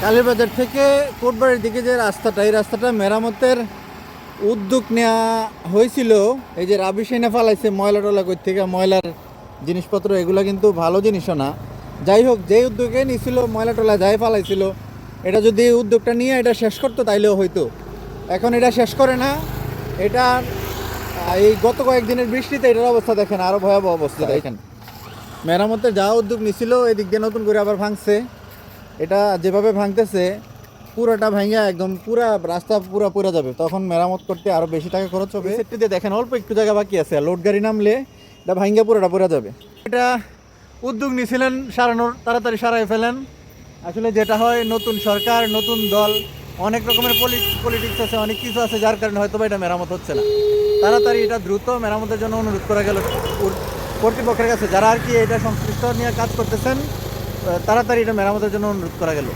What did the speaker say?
কালীবাজার থেকে কোটবাড়ির দিকে যে রাস্তাটা, এই রাস্তাটা মেরামতের উদ্যোগ নেওয়া হয়েছিল। এই যে রাবিশ এনে ফালাইছে ময়লা টলা কই থেকে, ময়লার জিনিসপত্র, এগুলো কিন্তু ভালো জিনিসও না। যাই হোক, যেই উদ্যোগে নিয়েছিল ময়লা টলা যাই ফালাইছিল, এটা যদি উদ্যোগটা নিয়ে এটা শেষ করতো তাইলেও হয়তো। এখন এটা শেষ করে না। এটা এই গত কয়েকদিনের বৃষ্টিতে এটার অবস্থা দেখেন, আরও ভয়াবহ অবস্থা দেখেন। মেরামতের যা উদ্যোগ নিছিল এদিক দিয়ে নতুন করে আবার ভাঙছে। এটা যেভাবে ভাঙতেছে পুরোটা ভাঙা একদম পুরা রাস্তা পুরা যাবে, তখন মেরামত করতে আরও বেশি টাকা খরচ হবে। সেটটি দিয়ে দেখেন অল্প একটু জায়গা বাকি আছে, লোড গাড়ি নামলে এটা ভাঙা পুরা যাবে। এটা উদ্যোগ নিয়েছিলেন সারানোর, তাড়াতাড়ি সারাই ফেলেন। আসলে যেটা হয়, নতুন সরকার, নতুন দল, অনেক রকমের পলিটিক্স আছে, অনেক কিছু আছে, যার কারণে হয়তো এটা মেরামত হচ্ছে না। তাড়াতাড়ি এটা দ্রুত মেরামতের জন্য অনুরোধ করা গেল কর্তৃপক্ষের কাছে, যারা আর কি এটা সংশ্লিষ্ট নিয়ে কাজ করতেছেন, তাড়াতাড়ি এটা মেরামতের জন্য অনুরোধ করা গেল।